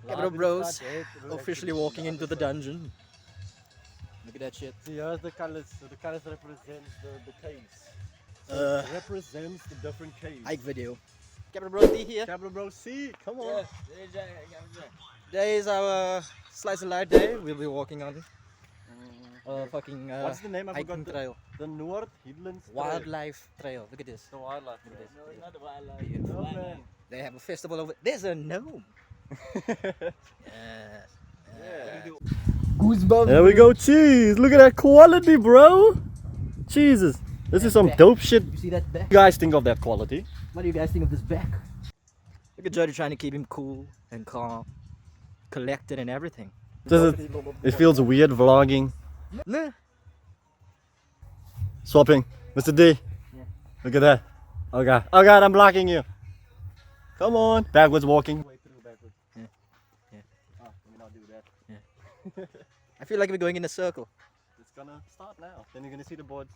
Capital Bros officially walking into the dungeon. Look at that shit. See, here's the colors. So the colors represent the caves. So it represents the different caves. Hike video. Capital Bros D here. Capital Bro C, come on. Today is our slice of life day. We'll be walking on fucking What's the name? I hiking forgot. trail. The North Headlands Trail. Wildlife trail. Look at this. The wildlife. Look at this. No, it's not the wildlife. Beautiful. Oh, man. They have a festival over. There's a gnome. Yes. Goosebumps. There we go, cheese. Look at that quality, bro. Jesus. This is some dope shit. You see that back? You guys think of that quality? What do you guys think of this back? Look at Jody trying to keep him cool and calm, collected and everything. It feels weird vlogging. Nah. Swapping. Mr. D. Yeah. Look at that. Oh god. Oh god, I'm blocking you. Come on. Backwards walking. Way through backwards. Yeah. Yeah. Oh, let me not do that. Yeah. I feel like we're going in a circle. It's gonna start now. Then you're gonna see the board.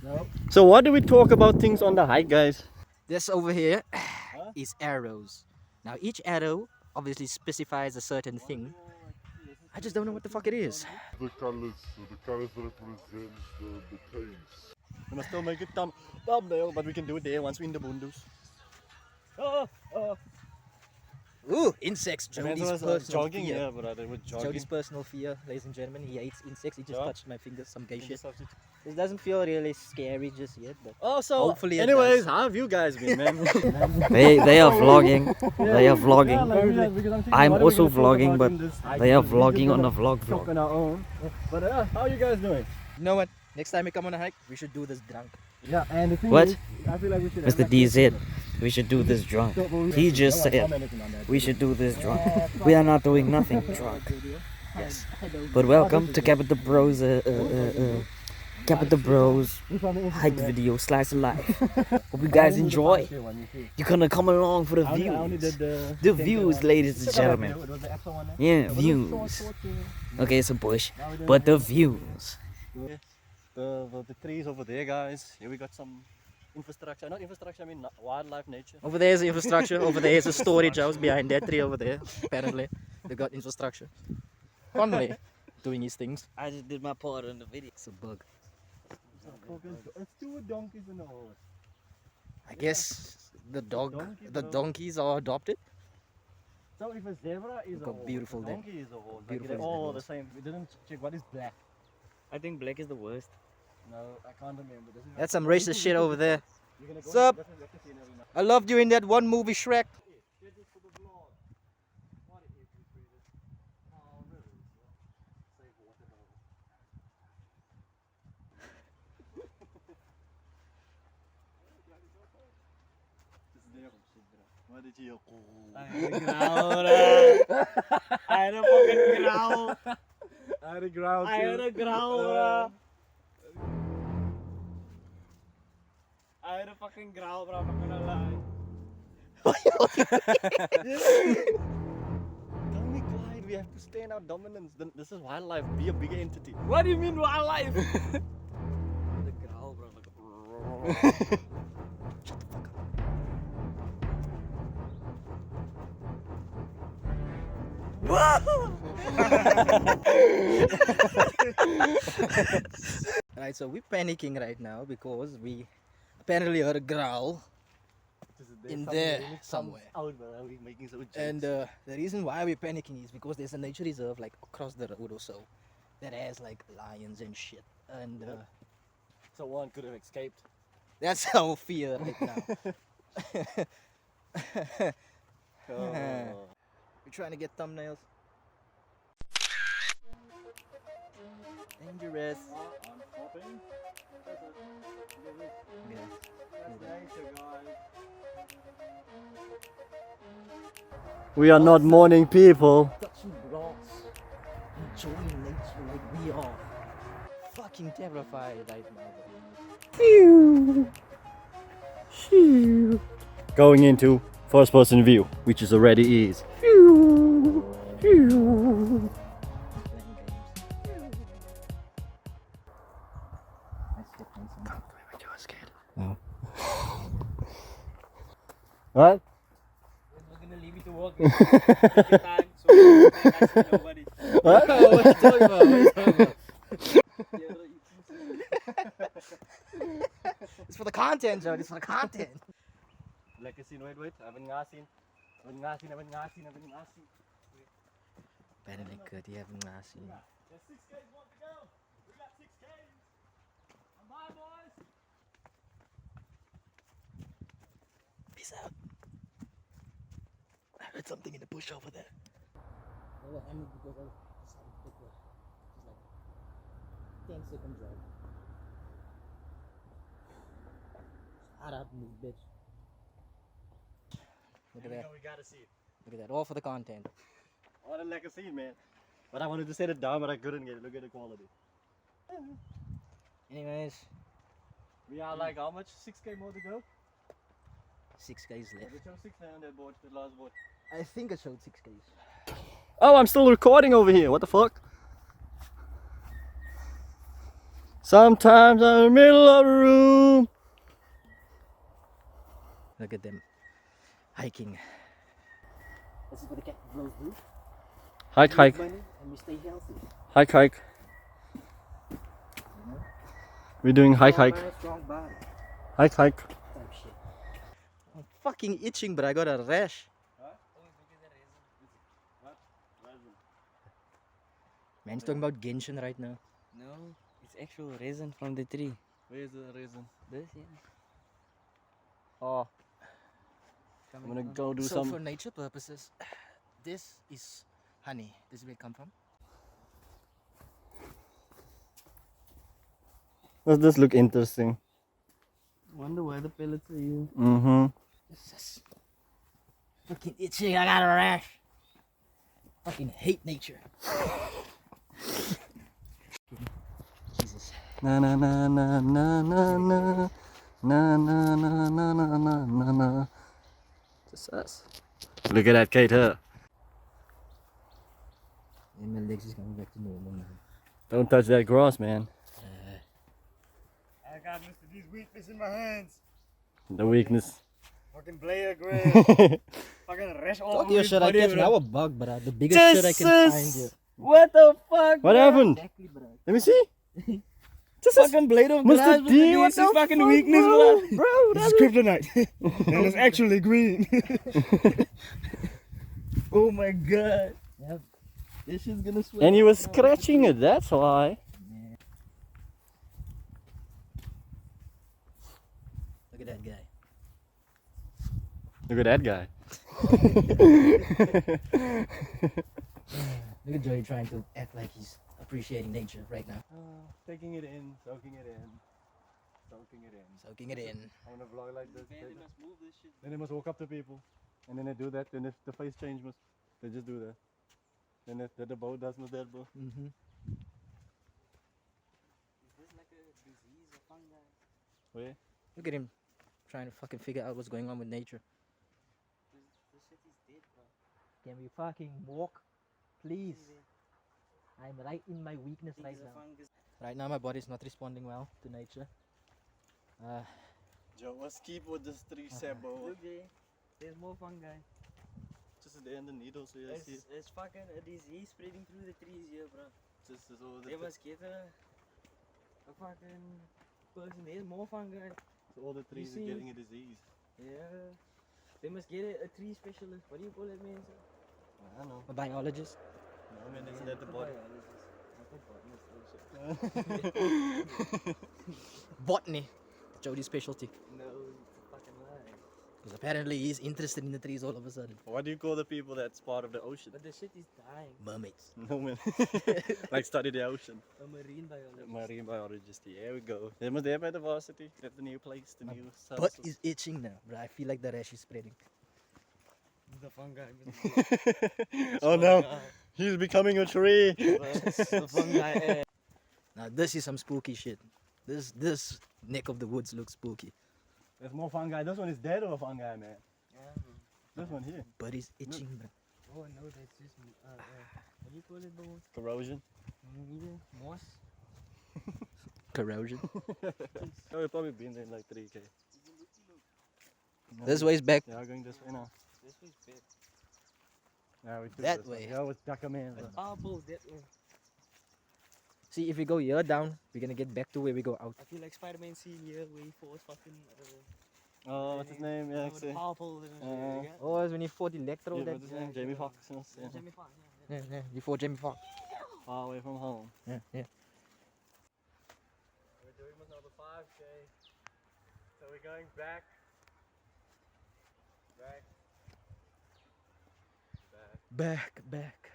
No. So what do we talk about things on the hike, guys? This over here is arrows. Now each arrow obviously specifies a certain thing. I just don't know what the fuck it is. The colors represent the caves. We must still make it thumbnail, but we can do it there once we're in the bundus. Ooh, insects. Jody's Jody's personal jogging, fear. yeah, but they were jogging. Jody's personal fear, ladies and gentlemen. He hates insects. He just Yeah. touched my fingers, some gay You shit. just have to- This doesn't feel really scary just yet, but Oh, so hopefully it anyways, does. how have you guys been, man? They are vlogging. They are vlogging. I'm also vlogging, but they are vlogging on a vlog. On our own. But how are you guys doing? you know what? Next time we come on a hike, we should do this drunk. Yeah, and the thing What? is, I feel like we should Mr. D said we should do this drunk. He just said we should do this drunk. We are not doing nothing drunk. Yes. But welcome to Capital Bros. Capital Bros. Hike video slice of life. Hope you guys enjoy. You're gonna come along for the views. The views, ladies and gentlemen. Yeah, views. Okay, it's a bush, but the views. The trees over there, guys. Here we got some infrastructure. Not infrastructure, I mean wildlife, nature. Over there is the infrastructure. Over there is a storage house behind that tree over there. Apparently, they got infrastructure. Conway doing his things. I just did my part on the video. It's a bug. It's two donkeys and a horse. I guess the donkeys are adopted. So if a zebra is Look a how horse, beautiful a they- donkey is a horse. beautiful They're they all are. the same. We didn't check what is black. I think black is the worst. No, I can't remember. This is That's some racist shit over there. You're gonna go What's up? and listen to the scenery now. I loved you in that one movie, Shrek. What did you? I had a fucking growl. I had a ground. I had a growl. I had a fucking growl, bro. I'm not gonna lie. Tell me, Clyde, we have to stay in our dominance. This is wildlife. Be a bigger entity. What do you mean wildlife? The growl, bro. Right, so we're panicking right now because we apparently heard a growl in there somewhere. Out, bro. We're making so jokes. And the reason why we're panicking is because there's a nature reserve like across the road or so that has like lions and shit. And so one could have escaped. that's our fear right now. Oh. We're trying to get thumbnails. Dangerous. I'm stopping. Yes. That's nature, guys. We are not morning people. Touching grass, enjoying nature like we are. Fucking terrified right now. Going into first person view, which is already is. Playing games. What? We're gonna leave it to walking. Take your time, so you can't see nobody. What? What are you talking about? What are you talking about? It's for the content, Joe. It's for the content. Lekker zien, wait. Hebben nga zien. Hebben nga zien. Apparently good, you haven't seen. There's 6 Ks want to go. We got 6 Ks. Come on, boys. Peace out. I heard something in the bush over there. Well, I mean, because I decided to take just like 10-second drive. Hot up in this bitch. Look at that. We gotta see it. Look at that. All for the content. What a lekker scene, man. But I wanted to set it down, but I couldn't get it. Look at the quality. Anyways, We are like how much? 6K more to go? 6 Ks Yeah, left. we showed 6 on that board, the last board. I think I showed 6 Ks. Oh, I'm still recording over here. What the fuck? Sometimes I'm in the middle of the room. Look at them hiking. This is what the cat bros do. Hike. Money and we stay healthy. Hike. We're doing hike. Strong body. Hike. Type shit. I'm fucking itching, but I got a rash. Man's talking about Genshin right now. No, it's actual resin from the tree. Where's the reason? This, yeah. Oh, I'm gonna go do so some. for nature purposes, this is honey. This is where it come from. Does this look interesting? Wonder why the pellets are here. Mm-hmm. This is fucking itching. I got a rash. Fucking hate nature. Jesus. Na na na na na na na na na na na na na na na. Just us. Look at that, Kate. Her. And my legs is coming back to normal now. Don't touch that grass, man. I got Mr. D's weakness in my hands. The weakness. Fucking Blair Gray. Fucking rash all Fuck over your his shit. I body, catch bro. now a bug, bro. The biggest shit I can find here. What the fuck? What happened? Exactly, bro. Let me see. Just Fucking blade of Mr. grass. D, What the fucking fuck, weakness, bro? bro. This is kryptonite. And it's actually green. Oh my god. Yep. This shit's gonna swell. And he was scratching it. That's why. Look at that guy. Look at that guy. Look at Joey trying to act like he's appreciating nature right now. Taking it in, soaking it in, soaking it in. Soaking it in. I want to vlog like this. Man, they must move this shit. Then they must walk up to people, and then they do that. Then if the face change must, they just do that. Then if the boat does must that boat. Mm-hmm. Is this like a disease or fungi? Where? Look at him trying to fucking figure out what's going on with nature. This shit is dead, bro. Can we fucking walk? Please. I'm right in my weakness right Things are now. fungus. Right now my body's not responding well to nature. Joe, let's keep with this tree sabo. Look there. There's more fungi. Just there in the needle, so you see. It's fucking a disease spreading through the trees here, bro. Just all They must get a fucking person. There's more fungi. so all the trees see? are getting a disease. Yeah. They must get a tree specialist. What do you call it, man? Sir? I don't know. a biologist. No, man, isn't that the body? Botany. Jody's specialty. No, it's a fucking lie. Because apparently he's interested in the trees all of a sudden. What do you call the people that's part of the ocean? But the shit is dying. Mermaids. No, man. Like study the ocean. A marine biologist. Marine biologist. Here we go. They must there by the varsity. At the new place, the My new Butt is itching now, bro. I feel like the rash is spreading. The fungi. Oh no, he's becoming a tree. The fungi. Now this is some spooky shit. This neck of the woods looks spooky. There's more fungi. This one is dead or fungi, man. Yeah. This one here. Butt is itching, bro. Oh no, that's just what do you call it, bro? Corrosion. Moss. Corrosion. Oh, we've probably been there in like 3K. This way's back. Yeah, we're going this way now. This was bad. Yeah, we took That this one. way. Yeah, with Jackaman. Apple, that way. See, if we go here down, we're gonna get back to where we go out. I feel like Spider-Man scene here where he falls fucking. Oh, what's his name? Yeah, with the powerful and shit, yeah. Oh, it's when he fought Electro. yeah, That, what's his name? Jamie Foxx. Yeah. Jamie Foxx, yeah. yeah, before Jamie Foxx. Far away from home. Yeah. We're doing another 5K. So we're going back. Back.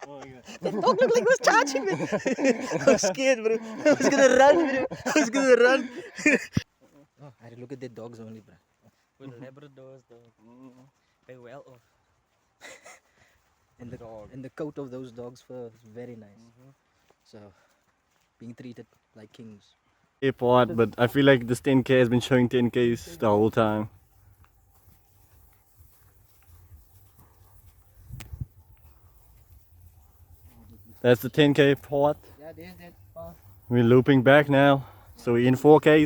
Oh my god. That dog looked like he was charging me. I was scared, bro. I was gonna run. Oh, I had to look at the dogs only, bro. With Labradors, though. They well off. And the coat of those dogs' fur is very nice. So, being treated like kings. Part, but I feel like this 10K has been showing 10Ks the whole time. That's the 10K part. Yeah, there's that path. We're looping back now, so we're in 4Ks.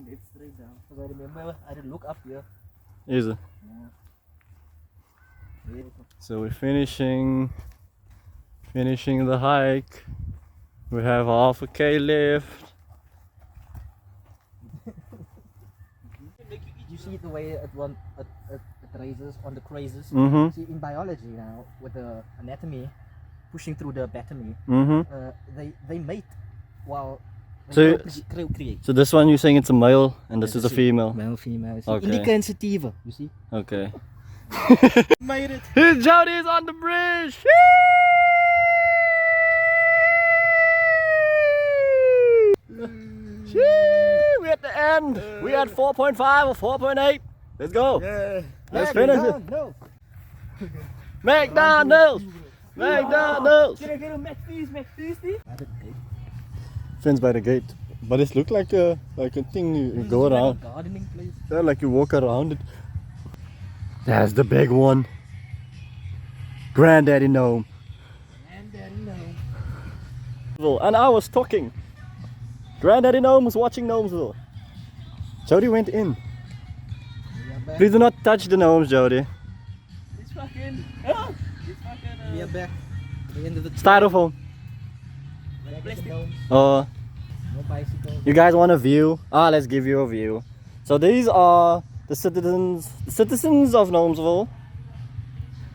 It's straight down. Because I remember I had to look up here. Is it? Yeah. So we're finishing the hike. We have half a K left. You see the way it raises on the crazes. Mm-hmm. See, in biology now, with the anatomy pushing through the battomy, Mm-hmm. they mate while So- create. So this one you're saying it's a male and this Yes, is a see. female. Male, female. See, Okay. Indica and sativa, you see? Okay. Made it. Jody's on the bridge! We're at the end. We're at 4.5 or 4.8. Let's go. Yeah. Let's finish it. No. McDonald's. McDonald's. Can I get a McFeast? Fence by the gate. But it looks like a thing you go around. Gardening place. Yeah, like you walk around it. That's the big one. Granddaddy gnome. And then no. And I was talking. Granddaddy gnome was watching Gnomesville. Jody went in. Please do not touch the gnomes, Jody. It's fucking. We are back. The end of the Styrofoam. Plastic. No Uh, bicycle. you guys want a view? Let's give you a view. So these are the citizens of Gnomesville.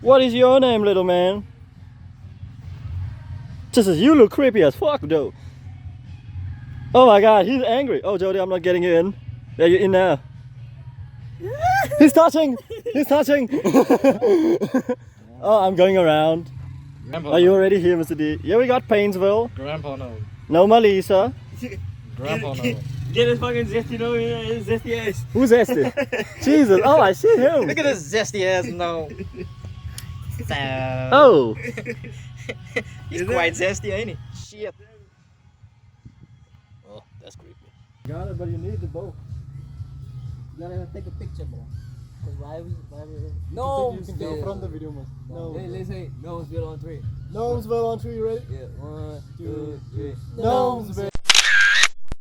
What is your name, little man? Just as you look creepy as fuck, though. Oh my god, he's angry. Oh, Jody, I'm not getting you in. Yeah, you're in now. He's touching! He's touching! Oh, I'm going around. Grandpa, Are you already here, Mr. D? Yeah, we got Painesville. Grandpa, no. No Malisa. Grandpa, no. Get his fucking zesty, no, his zesty ass. Who's Esty? Jesus, oh, I see him. Look at this zesty ass no. So, Oh, he's quite zesty, ain't he? Shit. Oh, that's creepy. got it, but you need the bow. You gotta take a picture, bro. Cause why we No, the video, man. Hey, let's say Gnomesville on 3. Gnomesville on 3, ready? Yeah, 1, 2, 3. Gnomesville.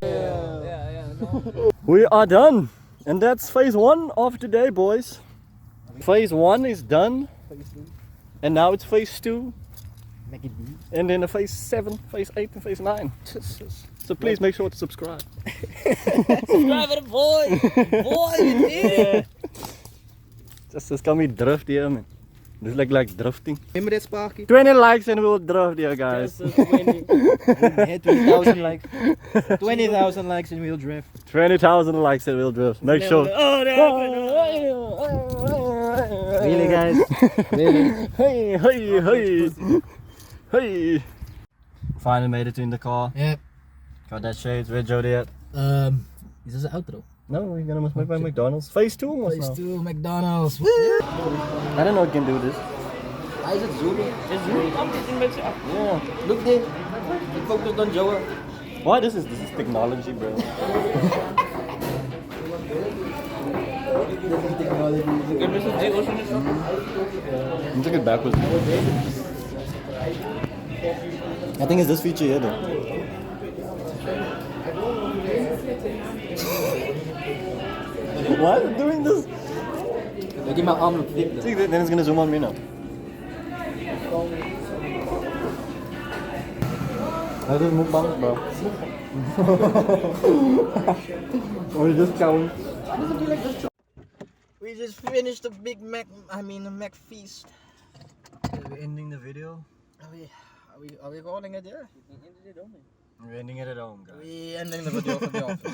Yeah, no. We are done. And that's phase 1 of today, boys. Phase 1 is done. And now it's phase 2. make it deep. And then phase 7, phase 8 and phase 9. So please make sure to subscribe. Subscribe to the boy! Boy, you did! Just come we drift here, man. This is like drifting. Remember that Sparky? 20 likes and we'll drift here, guys. We had 20,000 likes. 20,000 likes and we'll drift. 20,000 likes and we'll drift. Make sure. Oh, Really, guys? Really? Hey, hey, hey. Hey. Finally made it in the car. Yep. Got that shades. Where Jody at? Is this an outro? No, we're gonna must make by McDonald's. Phase 2 almost Phase now. 2 McDonald's. I don't know if you can do this. Why is it zooming? It's really competition met up. Yeah. Look there. It focused on Joel. Why this is technology, bro. This is technology. Can we just do ocean stuff? I'm taking it backwards. I think it's this feature here though. Why are you doing this? Look at my arm look thick. See, then it's gonna zoom on me now. That is mukbang, bro. Or just count. We just finished the Big Mac. I mean the Mac feast. We're ending the video. Are we calling it? Yeah. We're ending it at home, guys. We ending the video for the office.